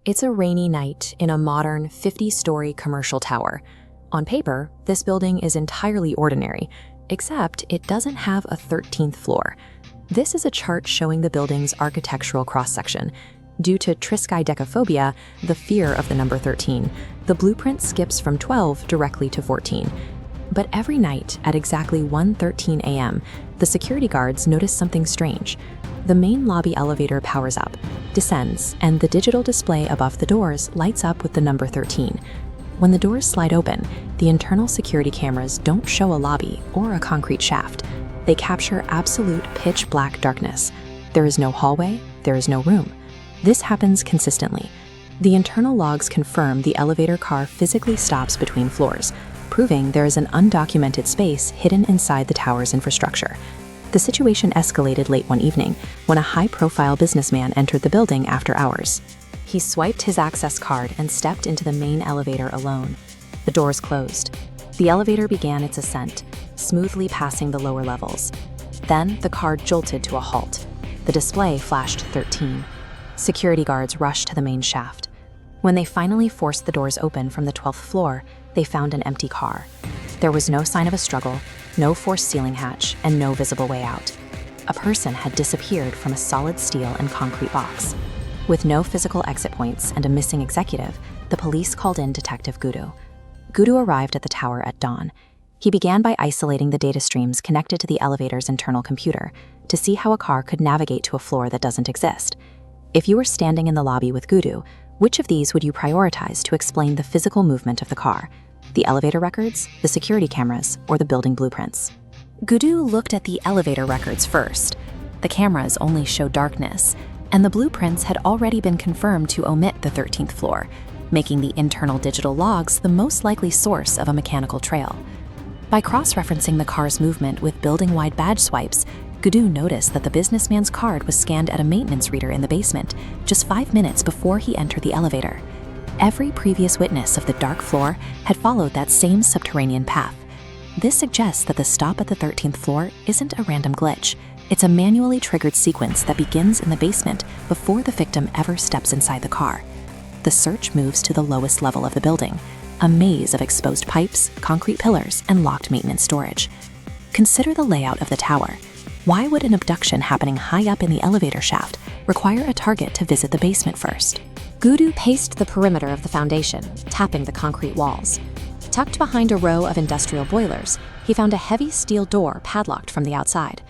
It's a rainy night in a modern 50-story commercial tower. On paper, this building is entirely ordinary, except it doesn't have a 13th floor. This is a chart showing the building's architectural cross-section. Due to triskaidekaphobia, the fear of the number 13, the blueprint skips from 12 directly to 14. But every night at exactly 1:13 a.m., the security guards notice something strange. The main lobby elevator powers up, descends, and the digital display above the doors lights up with the number 13. When the doors slide open, the internal security cameras don't show a lobby or a concrete shaft. They capture absolute pitch-black darkness. There is no hallway, there is no room. This happens consistently. The internal logs confirm the elevator car physically stops between floors, proving there is an undocumented space hidden inside the tower's infrastructure. The situation escalated late one evening when a high-profile businessman entered the building after hours. He swiped his access card and stepped into the main elevator alone. The doors closed. The elevator began its ascent, smoothly passing the lower levels. Then the car jolted to a halt. The display flashed 13. Security guards rushed to the main shaft. When they finally forced the doors open from the 12th floor, they found an empty car. There was no sign of a struggle, no forced ceiling hatch, and no visible way out. A person had disappeared from a solid steel and concrete box. With no physical exit points and a missing executive, the police called in Detective Guddu. Guddu arrived at the tower at dawn. He began by isolating the data streams connected to the elevator's internal computer to see how a car could navigate to a floor that doesn't exist. If you were standing in the lobby with Guddu, which of these would you prioritize to explain the physical movement of the car? The elevator records, the security cameras, or the building blueprints? Guddu looked at the elevator records first. The cameras only show darkness, and the blueprints had already been confirmed to omit the 13th floor, making the internal digital logs the most likely source of a mechanical trail. By cross-referencing the car's movement with building-wide badge swipes, Guddu noticed that the businessman's card was scanned at a maintenance reader in the basement just 5 minutes before he entered the elevator. Every previous witness of the dark floor had followed that same subterranean path. This suggests that the stop at the 13th floor isn't a random glitch. It's a manually triggered sequence that begins in the basement before the victim ever steps inside the car. The search moves to the lowest level of the building, a maze of exposed pipes, concrete pillars, and locked maintenance storage. Consider the layout of the tower. Why would an abduction happening high up in the elevator shaft require a target to visit the basement first? Guddu paced the perimeter of the foundation, tapping the concrete walls. Tucked behind a row of industrial boilers, he found a heavy steel door padlocked from the outside.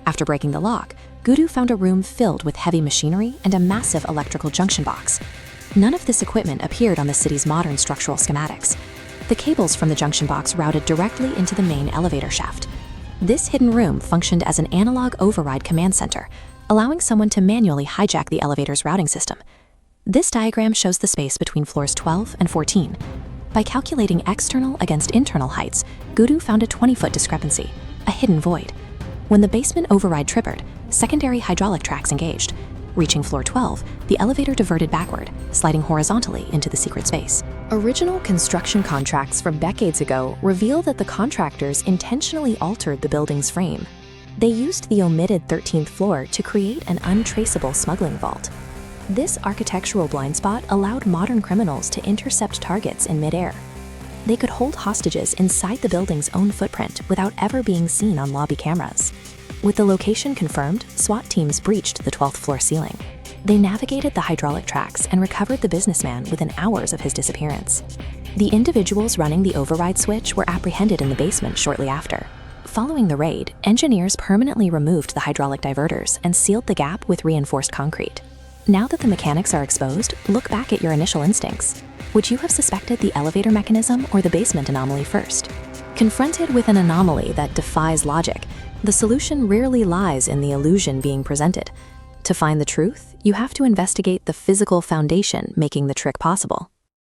After breaking the lock, Guddu found a room filled with heavy machinery and a massive electrical junction box. None of this equipment appeared on the city's modern structural schematics. The cables from the junction box routed directly into the main elevator shaft. This hidden room functioned as an analog override command center, allowing someone to manually hijack the elevator's routing system. This diagram shows the space between floors 12 and 14. By calculating external against internal heights, Guddu found a 20-foot discrepancy, a hidden void. When the basement override triggered, secondary hydraulic tracks engaged. Reaching floor 12, the elevator diverted backward, sliding horizontally into the secret space. Original construction contracts from decades ago reveal that the contractors intentionally altered the building's frame. They used the omitted 13th floor to create an untraceable smuggling vault. This architectural blind spot allowed modern criminals to intercept targets in midair. They could hold hostages inside the building's own footprint without ever being seen on lobby cameras. With the location confirmed, SWAT teams breached the 12th floor ceiling. They navigated the hydraulic tracks and recovered the businessman within hours of his disappearance. The individuals running the override switch were apprehended in the basement shortly after. Following the raid, engineers permanently removed the hydraulic diverters and sealed the gap with reinforced concrete. Now that the mechanics are exposed, look back at your initial instincts. Would you have suspected the elevator mechanism or the basement anomaly first? Confronted with an anomaly that defies logic, the solution rarely lies in the illusion being presented. To find the truth, you have to investigate the physical foundation making the trick possible.